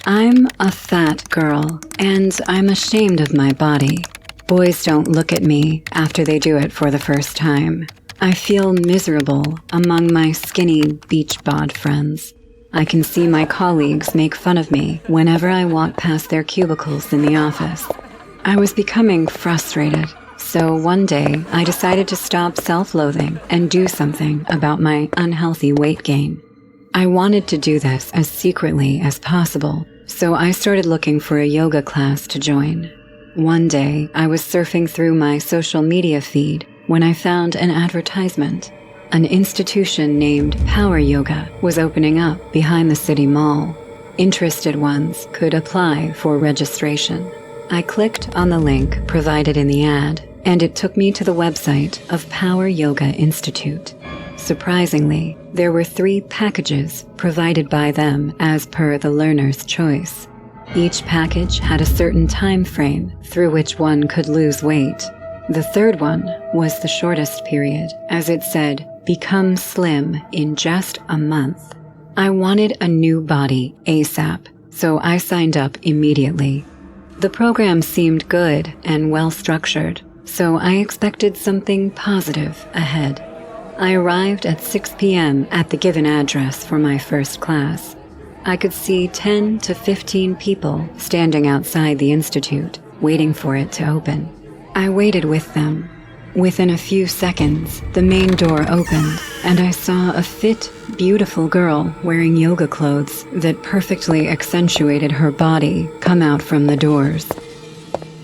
I'm a fat girl, and I'm ashamed of my body. Boys don't look at me after they do it for the first time. I feel miserable among my skinny beach bod friends. I can see my colleagues make fun of me whenever I walk past their cubicles in the office. I was becoming frustrated, so one day I decided to stop self-loathing and do something about my unhealthy weight gain. I wanted to do this as secretly as possible, so I started looking for a yoga class to join. One day, I was surfing through my social media feed when I found an advertisement. An institution named Power Yoga was opening up behind the city mall. Interested ones could apply for registration. I clicked on the link provided in the ad, and it took me to the website of Power Yoga Institute. Surprisingly, there were 3 packages provided by them as per the learner's choice. Each package had a certain time frame through which one could lose weight. The third one was the shortest period, as it said, "Become slim in just a month." I wanted a new body ASAP, so I signed up immediately. The program seemed good and well-structured, so I expected something positive ahead. I arrived at 6 p.m. at the given address for my first class. I could see 10 to 15 people standing outside the institute, waiting for it to open. I waited with them. Within a few seconds, the main door opened, and I saw a fit, beautiful girl wearing yoga clothes that perfectly accentuated her body come out from the doors.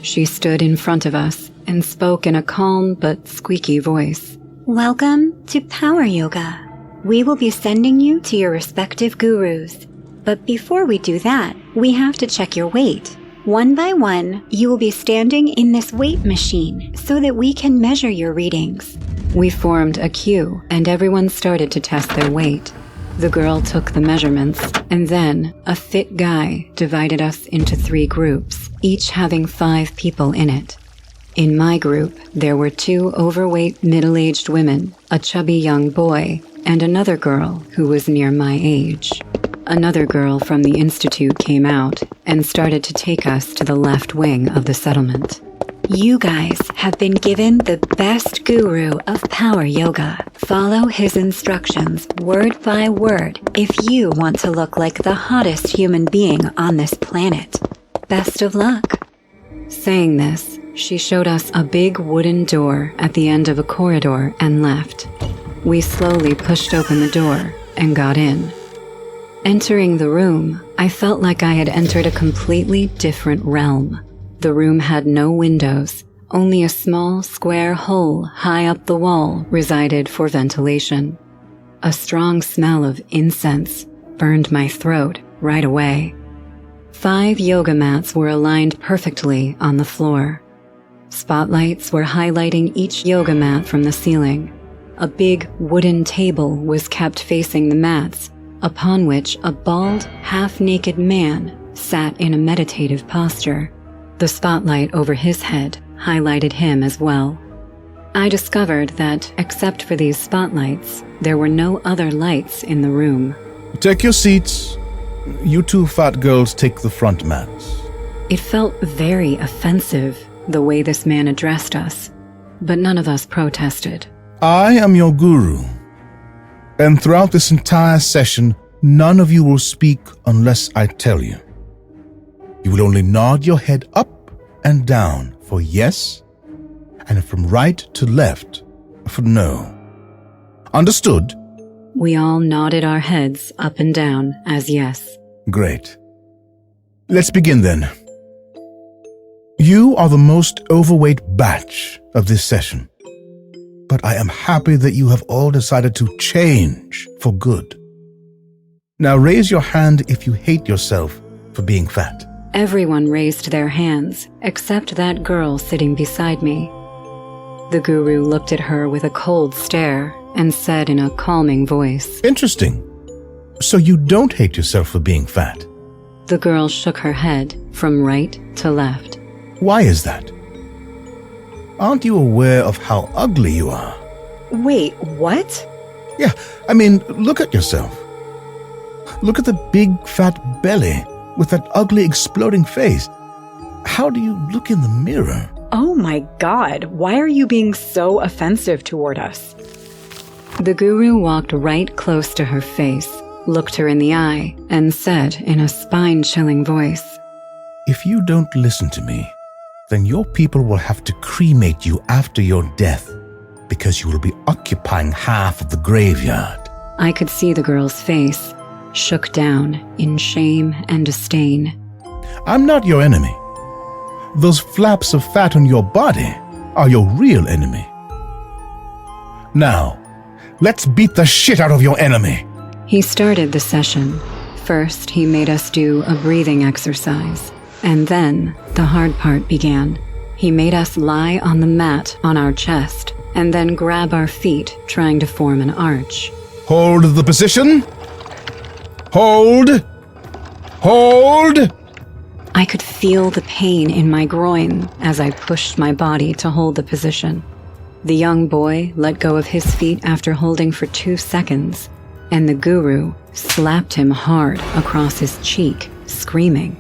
She stood in front of us and spoke in a calm but squeaky voice. Welcome to Power Yoga. We will be sending you to your respective gurus. But before we do that, we have to check your weight. One by one, you will be standing in this weight machine so that we can measure your readings. We formed a queue, and everyone started to test their weight. The girl took the measurements, and then a fit guy divided us into 3 groups, each having 5 people in it. In my group, there were 2 overweight middle-aged women, a chubby young boy, and another girl who was near my age. Another girl from the institute came out and started to take us to the left wing of the settlement. You guys have been given the best guru of Power Yoga. Follow his instructions word by word if you want to look like the hottest human being on this planet. Best of luck. Saying this, she showed us a big wooden door at the end of a corridor and left. We slowly pushed open the door and got in. Entering the room, I felt like I had entered a completely different realm. The room had no windows, only a small square hole high up the wall resided for ventilation. A strong smell of incense burned my throat right away. 5 yoga mats were aligned perfectly on the floor. Spotlights were highlighting each yoga mat from the ceiling. A big wooden table was kept facing the mats, upon which a bald, half-naked man sat in a meditative posture. The spotlight over his head highlighted him as well. I discovered that, except for these spotlights, there were no other lights in the room. Take your seats. You 2 fat girls take the front mats. It felt very offensive, the way this man addressed us, but none of us protested. I am your guru. And throughout this entire session, none of you will speak unless I tell you. You will only nod your head up and down for yes, and from right to left for no. Understood? We all nodded our heads up and down as yes. Great. Let's begin then. You are the most overweight batch of this session. But I am happy that you have all decided to change for good. Now raise your hand if you hate yourself for being fat. Everyone raised their hands, except that girl sitting beside me. The guru looked at her with a cold stare and said in a calming voice, Interesting. So you don't hate yourself for being fat? The girl shook her head from right to left. Why is that? Aren't you aware of how ugly you are? Wait, what? Yeah, I mean, look at yourself. Look at the big fat belly with that ugly exploding face. How do you look in the mirror? Oh my God, why are you being so offensive toward us? The guru walked right close to her face, looked her in the eye, and said in a spine-chilling voice, If you don't listen to me, then your people will have to cremate you after your death, because you will be occupying half of the graveyard. I could see the girl's face, shook down in shame and disdain. I'm not your enemy. Those flaps of fat on your body are your real enemy. Now, let's beat the shit out of your enemy. He started the session. First, he made us do a breathing exercise, and then the hard part began. He made us lie on the mat on our chest, and then grab our feet, trying to form an arch. Hold the position. Hold. Hold. I could feel the pain in my groin as I pushed my body to hold the position. The young boy let go of his feet after holding for 2 seconds, and the guru slapped him hard across his cheek, screaming,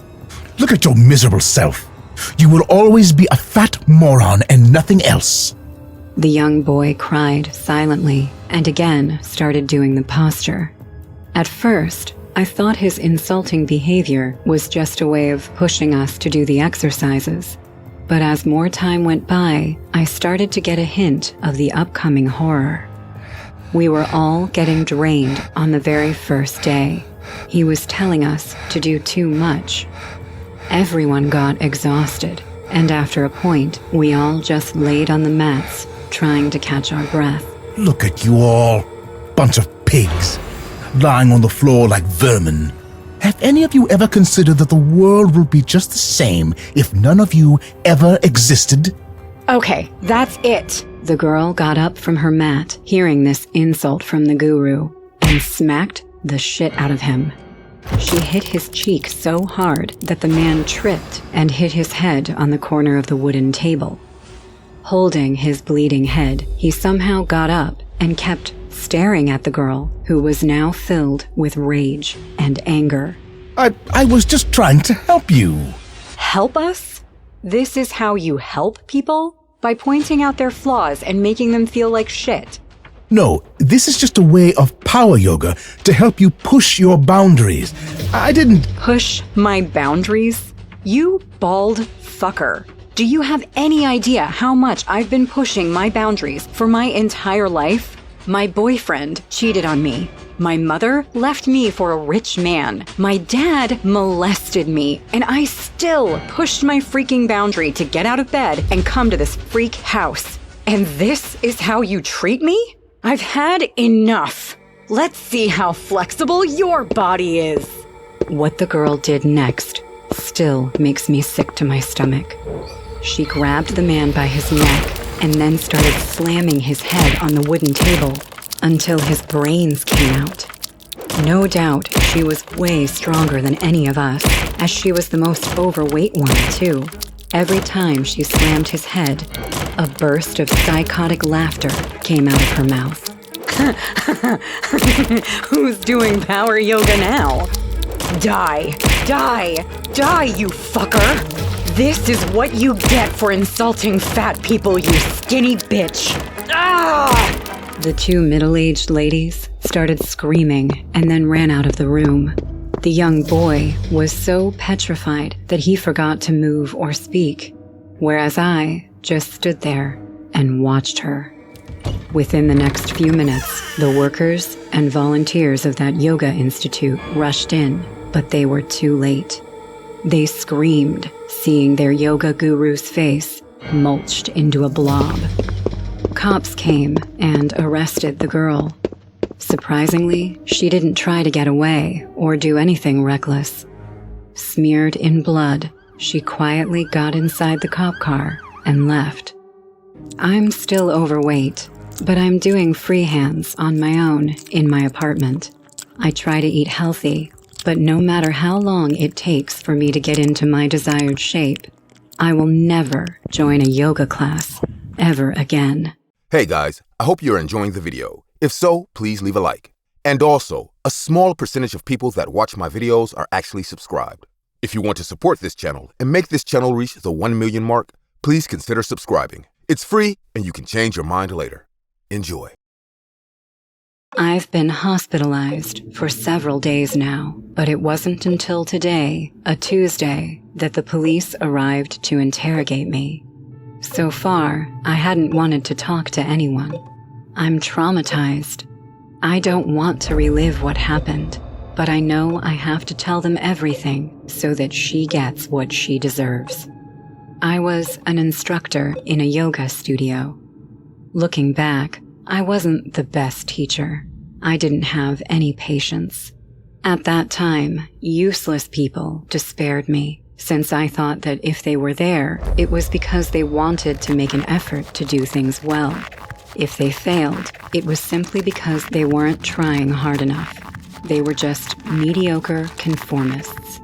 Look at your miserable self. You will always be a fat moron and nothing else. The young boy cried silently and again started doing the posture. At first, I thought his insulting behavior was just a way of pushing us to do the exercises. But as more time went by, I started to get a hint of the upcoming horror. We were all getting drained on the very first day. He was telling us to do too much. Everyone got exhausted, and after a point, we all just laid on the mats, trying to catch our breath. Look at you all. Bunch of pigs. Lying on the floor like vermin. Have any of you ever considered that the world will be just the same if none of you ever existed? Okay, that's it. The girl got up from her mat, hearing this insult from the guru, and smacked the shit out of him. She hit his cheek so hard that the man tripped and hit his head on the corner of the wooden table. Holding his bleeding head, he somehow got up and kept staring at the girl, who was now filled with rage and anger. I was just trying to help you. Help us? This is how you help people? By pointing out their flaws and making them feel like shit. No, this is just a way of power yoga to help you push your boundaries. I didn't... Push my boundaries? You bald fucker. Do you have any idea how much I've been pushing my boundaries for my entire life? My boyfriend cheated on me. My mother left me for a rich man. My dad molested me, and I still pushed my freaking boundary to get out of bed and come to this freak house. And this is how you treat me? I've had enough. Let's see how flexible your body is. What the girl did next still makes me sick to my stomach. She grabbed the man by his neck and then started slamming his head on the wooden table until his brains came out. No doubt she was way stronger than any of us, as she was the most overweight one, too. Every time she slammed his head, a burst of psychotic laughter came out of her mouth. Who's doing power yoga now? Die, die, die, you fucker! This is what you get for insulting fat people, you skinny bitch! Ah! The 2 middle-aged ladies started screaming and then ran out of the room. The young boy was so petrified that he forgot to move or speak, whereas I just stood there and watched her. Within the next few minutes, the workers and volunteers of that yoga institute rushed in, but they were too late. They screamed, seeing their yoga guru's face mulched into a blob. Cops came and arrested the girl. Surprisingly, she didn't try to get away or do anything reckless. Smeared in blood, she quietly got inside the cop car and left. I'm still overweight, but I'm doing free hands on my own in my apartment. I try to eat healthy, but no matter how long it takes for me to get into my desired shape, I will never join a yoga class ever again. Hey guys, I hope you're enjoying the video. If so, please leave a like. And also, a small percentage of people that watch my videos are actually subscribed. If you want to support this channel and make this channel reach the 1 million mark, please consider subscribing. It's free and you can change your mind later. Enjoy. I've been hospitalized for several days now, but it wasn't until today, a Tuesday, that the police arrived to interrogate me. So far, I hadn't wanted to talk to anyone. I'm traumatized. I don't want to relive what happened, but I know I have to tell them everything so that she gets what she deserves. I was an instructor in a yoga studio. Looking back, I wasn't the best teacher. I didn't have any patience. At that time, useless people despaired me, since I thought that if they were there, it was because they wanted to make an effort to do things well. If they failed, it was simply because they weren't trying hard enough. They were just mediocre conformists.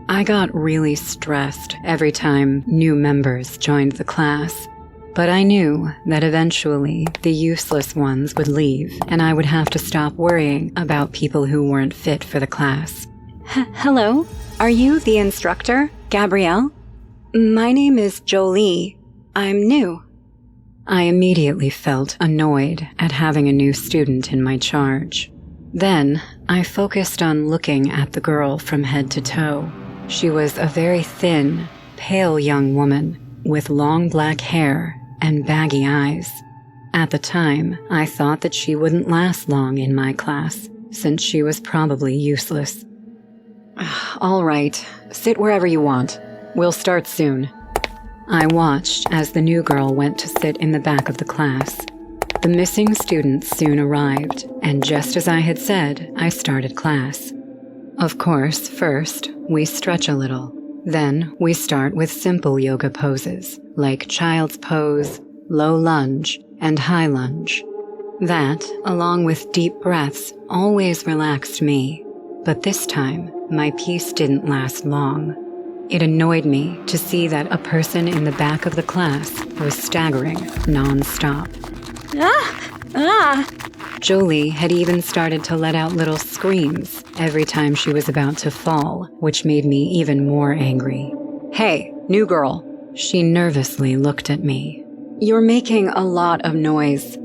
I got really stressed every time new members joined the class, but I knew that eventually the useless ones would leave and I would have to stop worrying about people who weren't fit for the class. Hello? Are you the instructor, Gabrielle? My name is Jolie. I'm new. I immediately felt annoyed at having a new student in my charge. Then I focused on looking at the girl from head to toe. She was a very thin, pale young woman with long black hair and baggy eyes. At the time, I thought that she wouldn't last long in my class, since she was probably useless. All right, sit wherever you want. We'll start soon. I watched as the new girl went to sit in the back of the class. The missing students soon arrived, and just as I had said, I started class. Of course, first, we stretch a little. Then, we start with simple yoga poses, like child's pose, low lunge, and high lunge. That, along with deep breaths, always relaxed me. But this time, my peace didn't last long. It annoyed me to see that a person in the back of the class was staggering non-stop. Jolie had even started to let out little screams every time she was about to fall, which made me even more angry. Hey, new girl. She nervously looked at me. You're making a lot of noise.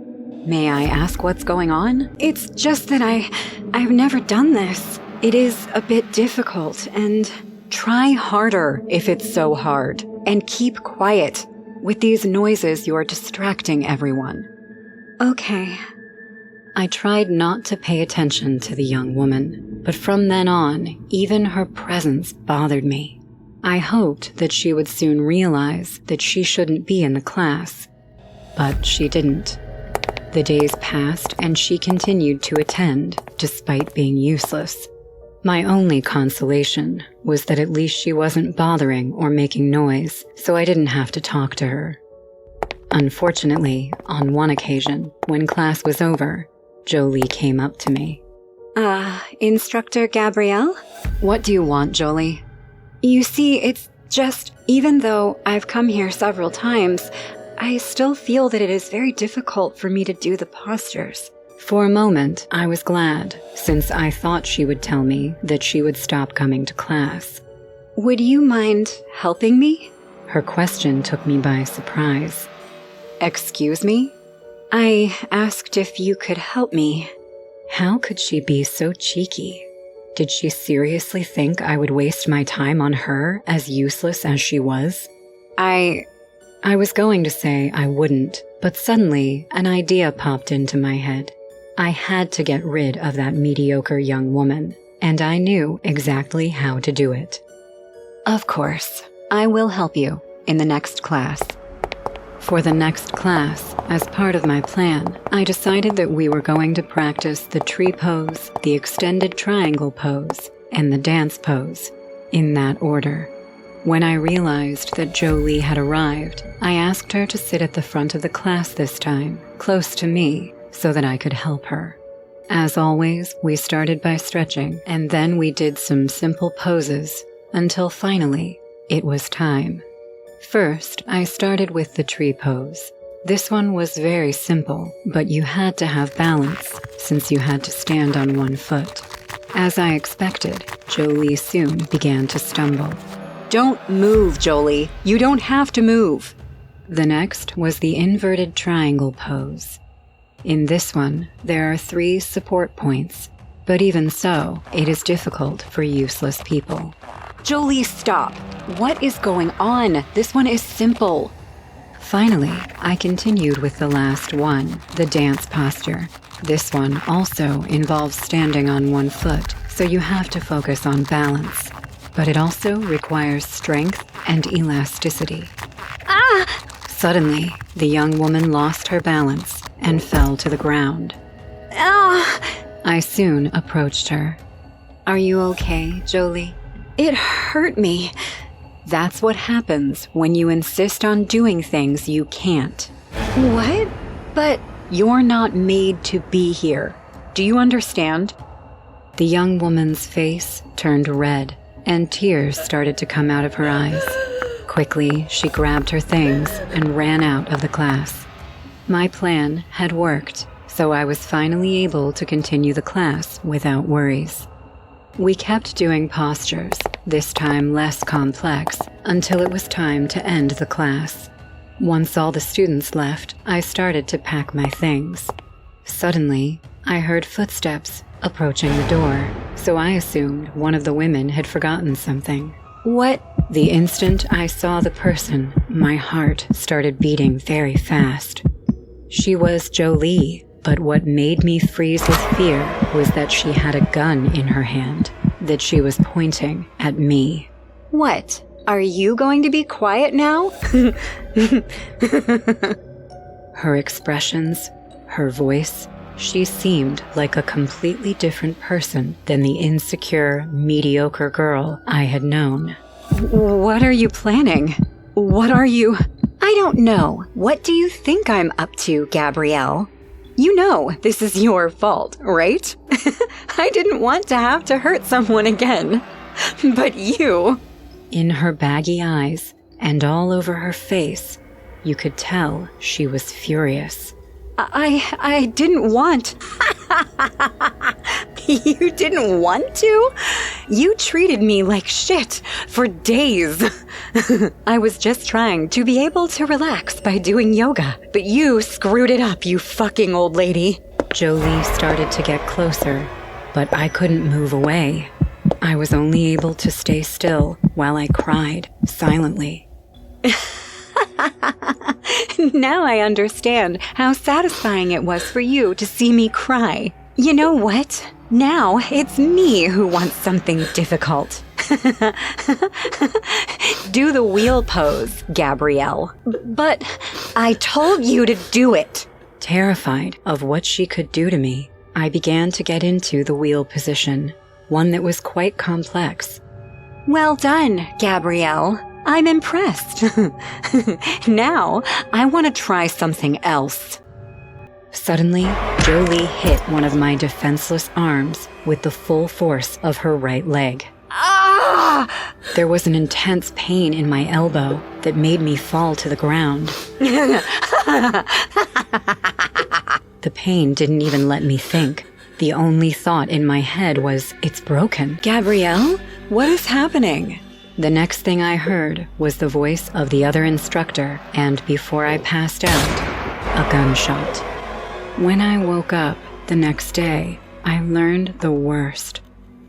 May I ask what's going on? It's just that I've never done this. It is a bit difficult, and try harder if it's so hard. And keep quiet. With these noises, you're distracting everyone. Okay. I tried not to pay attention to the young woman, but from then on, even her presence bothered me. I hoped that she would soon realize that she shouldn't be in the class, but she didn't. The days passed and she continued to attend, despite being useless. My only consolation was that at least she wasn't bothering or making noise, so I didn't have to talk to her. Unfortunately, on one occasion, when class was over, Jolie came up to me. Instructor Gabrielle? What do you want, Jolie? You see, it's just, even though I've come here several times, I still feel that it is very difficult for me to do the postures. For a moment, I was glad, since I thought she would tell me that she would stop coming to class. Would you mind helping me? Her question took me by surprise. Excuse me? I asked if you could help me. How could she be so cheeky? Did she seriously think I would waste my time on her, as useless as she was? I was going to say I wouldn't, but suddenly an idea popped into my head. I had to get rid of that mediocre young woman, and I knew exactly how to do it. Of course, I will help you in the next class. For the next class, as part of my plan, I decided that we were going to practice the tree pose, the extended triangle pose, and the dance pose, in that order. When I realized that Jolie had arrived, I asked her to sit at the front of the class this time, close to me, so that I could help her. As always, we started by stretching, and then we did some simple poses, until finally, it was time. First, I started with the tree pose. This one was very simple, but you had to have balance, since you had to stand on one foot. As I expected, Jolie soon began to stumble. Don't move, Jolie. You don't have to move. The next was the inverted triangle pose. In this one, there are 3 support points, but even so, it is difficult for useless people. Jolie, stop. What is going on? This one is simple. Finally, I continued with the last one, the dance posture. This one also involves standing on one foot, so you have to focus on balance. But it also requires strength and elasticity. Suddenly, the young woman lost her balance and fell to the ground. I soon approached her. Are you okay, Jolie? It hurt me. That's what happens when you insist on doing things you can't. What? But you're not made to be here. Do you understand? The young woman's face turned red, and tears started to come out of her eyes. Quickly, she grabbed her things and ran out of the class. My plan had worked, so I was finally able to continue the class without worries. We kept doing postures, this time less complex, until it was time to end the class. Once all the students left, I started to pack my things. Suddenly, I heard footsteps approaching the door, so I assumed one of the women had forgotten something. what? The instant I saw the person, my heart started beating very fast. She was Jolie, but what made me freeze with fear was that she had a gun in her hand, that she was pointing at me. What? Are you going to be quiet now? Her expressions, her voice, she seemed like a completely different person than the insecure, mediocre girl I had known. What are you planning? What are you? I don't know. What do you think I'm up to, Gabrielle? You know this is your fault, right? I didn't want to have to hurt someone again. But you... In her baggy eyes and all over her face, you could tell she was furious. I didn't want... You didn't want to? You treated me like shit for days. I was just trying to be able to relax by doing yoga, but you screwed it up, you fucking old lady. Jolie started to get closer, but I couldn't move away. I was only able to stay still while I cried silently. Now I understand how satisfying it was for you to see me cry. You know what? Now it's me who wants something difficult. Do the wheel pose, Gabrielle. But I told you to do it. Terrified of what she could do to me, I began to get into the wheel position, one that was quite complex. Well done, Gabrielle. I'm impressed. Now, I want to try something else. Suddenly, Jolie hit one of my defenseless arms with the full force of her right leg. Ah! There was an intense pain in my elbow that made me fall to the ground. The pain didn't even let me think. The only thought in my head was, it's broken. Gabrielle, what is happening? The next thing I heard was the voice of the other instructor, and before I passed out, a gunshot. When I woke up the next day, I learned the worst.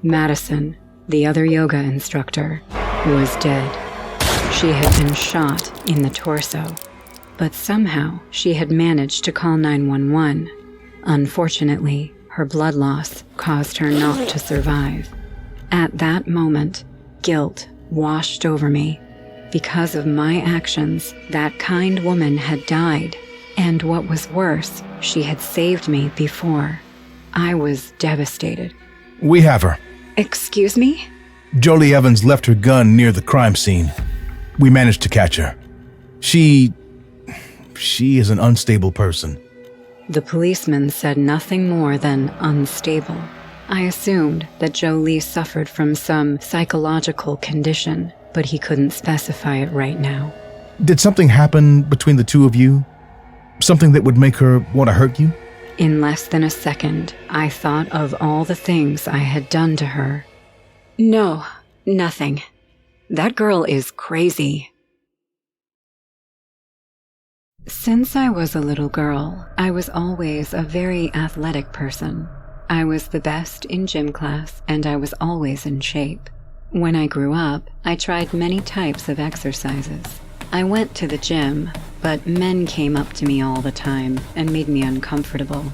Madison, the other yoga instructor, was dead. She had been shot in the torso, but somehow she had managed to call 911. Unfortunately, her blood loss caused her not to survive. At that moment, guilt washed over me. Because of my actions, that kind woman had died. And what was worse, she had saved me before. I was devastated. We have her. Excuse me? Jolie Evans left her gun near the crime scene. We managed to catch her. She is an unstable person. The policeman said nothing more than unstable. I assumed that Jolie suffered from some psychological condition, but he couldn't specify it right now. Did something happen between the two of you? Something that would make her want to hurt you? In less than a second, I thought of all the things I had done to her. No, nothing. That girl is crazy. Since I was a little girl, I was always a very athletic person. I was the best in gym class, and I was always in shape. When I grew up, I tried many types of exercises. I went to the gym, but men came up to me all the time and made me uncomfortable.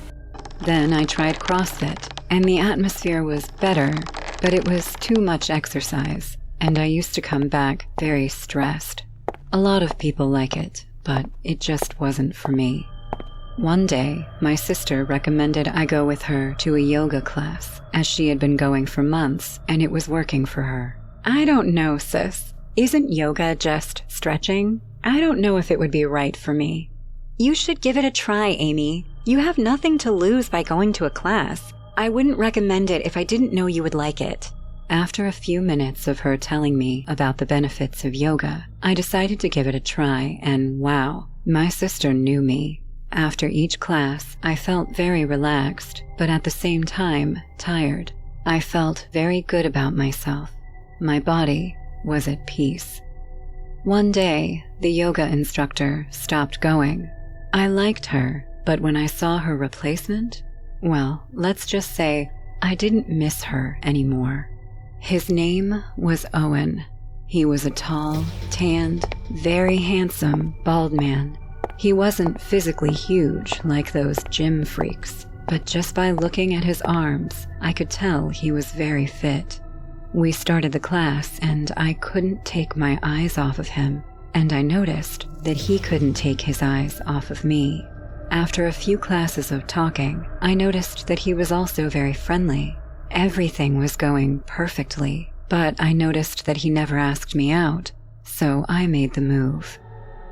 Then I tried CrossFit, and the atmosphere was better, but it was too much exercise, and I used to come back very stressed. A lot of people like it, but it just wasn't for me. One day, my sister recommended I go with her to a yoga class, as she had been going for months, and it was working for her. I don't know, sis. Isn't yoga just stretching? I don't know if it would be right for me. You should give it a try, Amy. You have nothing to lose by going to a class. I wouldn't recommend it if I didn't know you would like it. After a few minutes of her telling me about the benefits of yoga, I decided to give it a try, and wow, my sister knew me. After each class, I felt very relaxed, but at the same time, tired. I felt very good about myself. My body was at peace. One day, the yoga instructor stopped going. I liked her, but when I saw her replacement, well, let's just say I didn't miss her anymore. His name was Owen. He was a tall, tanned, very handsome, bald man. He wasn't physically huge like those gym freaks, but just by looking at his arms, I could tell he was very fit. We started the class, and I couldn't take my eyes off of him, and I noticed that he couldn't take his eyes off of me. After a few classes of talking, I noticed that he was also very friendly. Everything was going perfectly, but I noticed that he never asked me out, so I made the move.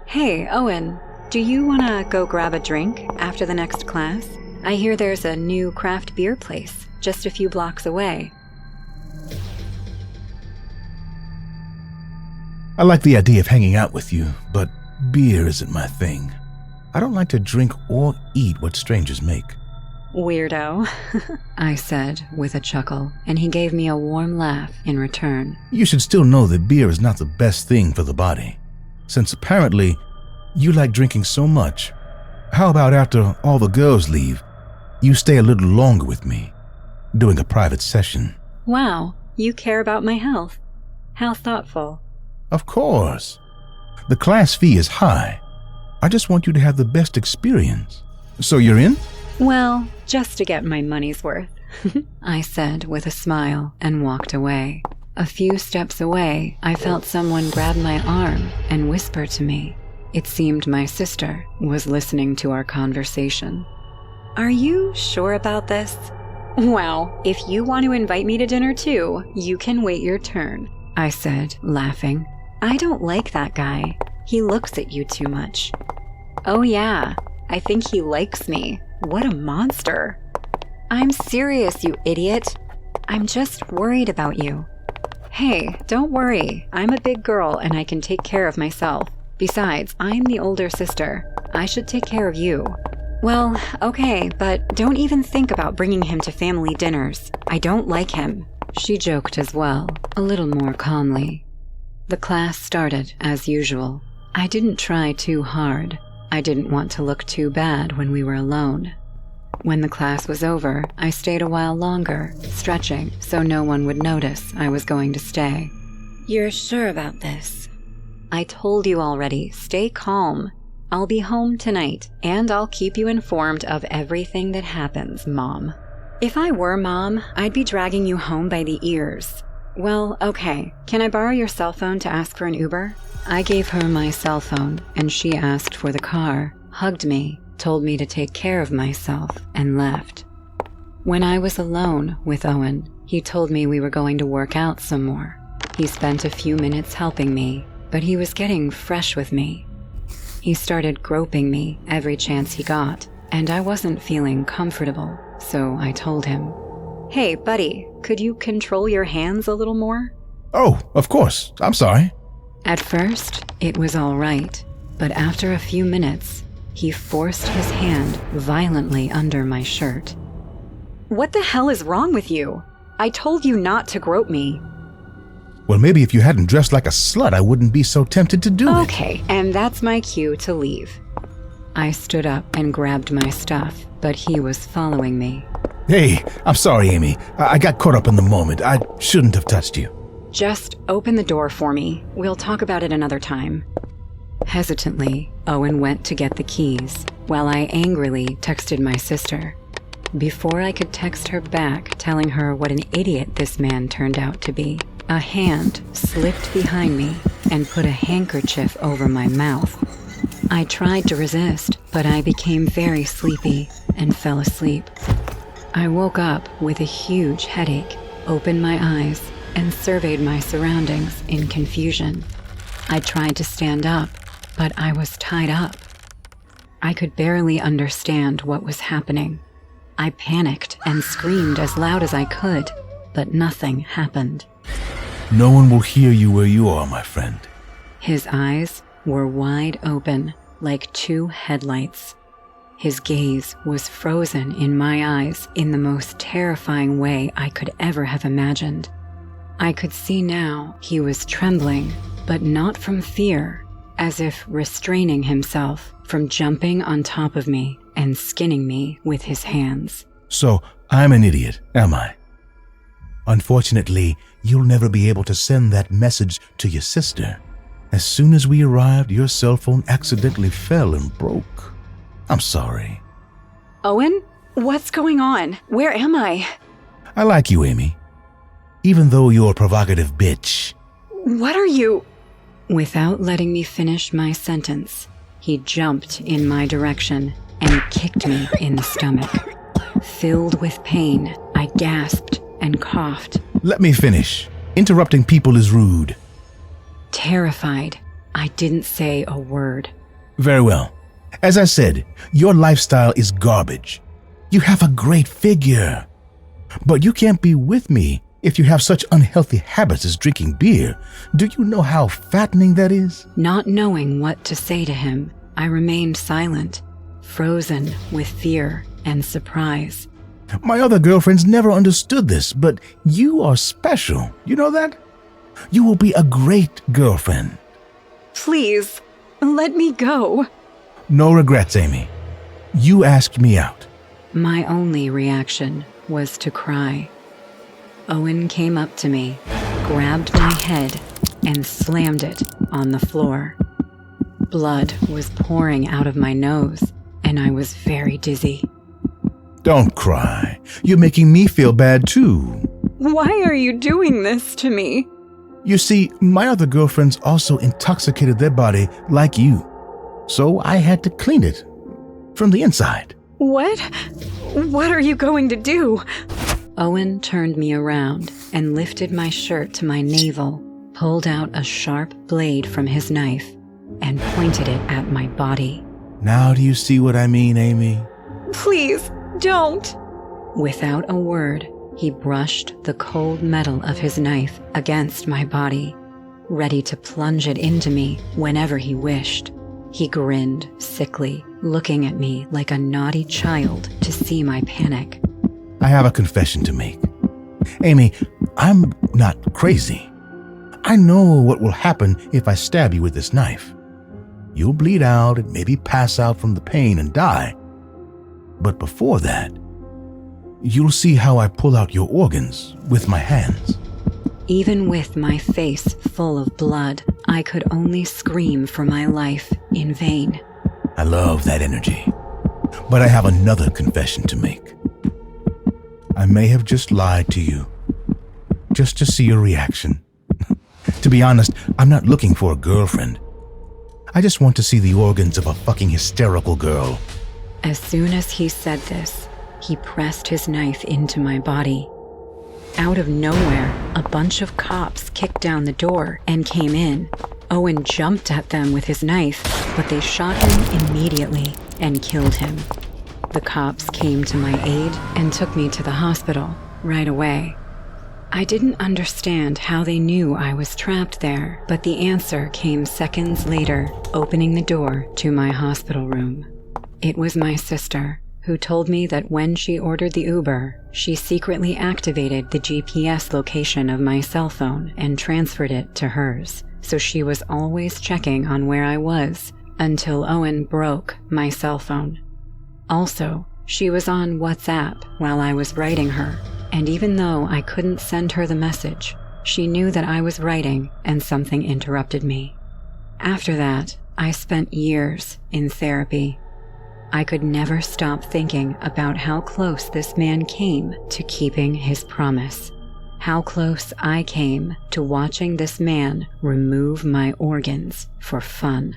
Hey, Owen, do you want to go grab a drink after the next class? I hear there's a new craft beer place just a few blocks away. I like the idea of hanging out with you, but beer isn't my thing. I don't like to drink or eat what strangers make. Weirdo, I said with a chuckle, and he gave me a warm laugh in return. You should still know that beer is not the best thing for the body, since apparently you like drinking so much. How about after all the girls leave, you stay a little longer with me, doing a private session? Wow, you care about my health. How thoughtful. Of course. The class fee is high. I just want you to have the best experience. So you're in? Well, just to get my money's worth. I said with a smile and walked away. A few steps away, I felt someone grab my arm and whisper to me. It seemed my sister was listening to our conversation. Are you sure about this? Wow, if you want to invite me to dinner too, you can wait your turn, I said, laughing. I don't like that guy. He looks at you too much. Oh yeah, I think he likes me. What a monster. I'm serious, you idiot. I'm just worried about you. Hey, don't worry. I'm a big girl and I can take care of myself. Besides, I'm the older sister. I should take care of you. Well, okay, but don't even think about bringing him to family dinners. I don't like him. She joked as well, a little more calmly. The class started as usual. I didn't try too hard. I didn't want to look too bad when we were alone. When the class was over, I stayed a while longer, stretching so no one would notice I was going to stay. You're sure about this? I told you already, stay calm. I'll be home tonight, and I'll keep you informed of everything that happens, Mom. If I were Mom, I'd be dragging you home by the ears. Well, okay, can I borrow your cell phone to ask for an Uber? I gave her my cell phone, and she asked for the car, hugged me, told me to take care of myself, and left. When I was alone with Owen, he told me we were going to work out some more. He spent a few minutes helping me, but he was getting fresh with me. He started groping me every chance he got, and I wasn't feeling comfortable, so I told him, Hey, buddy, could you control your hands a little more? Oh, of course. I'm sorry. At first, it was all right, but after a few minutes, He forced his hand violently under my shirt. What the hell is wrong with you? I told you not to grope me. Well, maybe if you hadn't dressed like a slut, I wouldn't be so tempted to do it. Okay, and that's my cue to leave. I stood up and grabbed my stuff, but he was following me. Hey, I'm sorry, Amy. I got caught up in the moment. I shouldn't have touched you. Just open the door for me. We'll talk about it another time. Hesitantly, Owen went to get the keys, while I angrily texted my sister. Before I could text her back telling her what an idiot this man turned out to be, a hand slipped behind me and put a handkerchief over my mouth. I tried to resist, but I became very sleepy and fell asleep. I woke up with a huge headache, opened my eyes, and surveyed my surroundings in confusion. I tried to stand up, but I was tied up. I could barely understand what was happening. I panicked and screamed as loud as I could, but nothing happened. No one will hear you where you are, my friend. His eyes were wide open, like two headlights. His gaze was frozen in my eyes in the most terrifying way I could ever have imagined. I could see now he was trembling, but not from fear, as if restraining himself from jumping on top of me and skinning me with his hands. So, I'm an idiot, am I? Unfortunately, you'll never be able to send that message to your sister. As soon as we arrived, your cell phone accidentally fell and broke. I'm sorry. Owen? What's going on? Where am I? I like you, Amy. Even though you're a provocative bitch. What are you? Without letting me finish my sentence, he jumped in my direction and kicked me in the stomach. Filled with pain, I gasped and coughed. Let me finish. Interrupting people is rude. Terrified, I didn't say a word. Very well. As I said, your lifestyle is garbage. You have a great figure. But you can't be with me if you have such unhealthy habits as drinking beer. Do you know how fattening that is? Not knowing what to say to him, I remained silent, frozen with fear and surprise. My other girlfriends never understood this, but you are special. You know that? You will be a great girlfriend. Please, let me go. No regrets, Amy. You asked me out. My only reaction was to cry. Owen came up to me, grabbed my head, and slammed it on the floor. Blood was pouring out of my nose, and I was very dizzy. Don't cry. You're making me feel bad too. Why are you doing this to me? You see, my other girlfriends also intoxicated their body like you. So I had to clean it from the inside. What? What are you going to do? Owen turned me around and lifted my shirt to my navel, pulled out a sharp blade from his knife, and pointed it at my body. Now do you see what I mean, Amy? Please, don't. Without a word, he brushed the cold metal of his knife against my body, ready to plunge it into me whenever he wished. He grinned sickly, looking at me like a naughty child to see my panic. I have a confession to make. Amy, I'm not crazy. I know what will happen if I stab you with this knife. You'll bleed out and maybe pass out from the pain and die. But before that, you'll see how I pull out your organs with my hands. Even with my face full of blood, I could only scream for my life in vain. I love that energy. But I have another confession to make. I may have just lied to you, just to see your reaction. To be honest, I'm not looking for a girlfriend. I just want to see the organs of a fucking hysterical girl. As soon as he said this, he pressed his knife into my body. Out of nowhere, a bunch of cops kicked down the door and came in. Owen jumped at them with his knife, but they shot him immediately and killed him. The cops came to my aid and took me to the hospital right away. I didn't understand how they knew I was trapped there, but the answer came seconds later, opening the door to my hospital room. It was my sister who told me that when she ordered the Uber, she secretly activated the GPS location of my cell phone and transferred it to hers, so she was always checking on where I was until Owen broke my cell phone. Also, she was on WhatsApp while I was writing her, and even though I couldn't send her the message, she knew that I was writing and something interrupted me. After that, I spent years in therapy. I could never stop thinking about how close this man came to keeping his promise. How close I came to watching this man remove my organs for fun.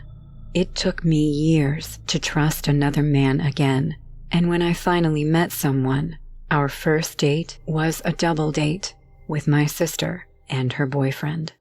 It took me years to trust another man again, and when I finally met someone, our first date was a double date with my sister and her boyfriend.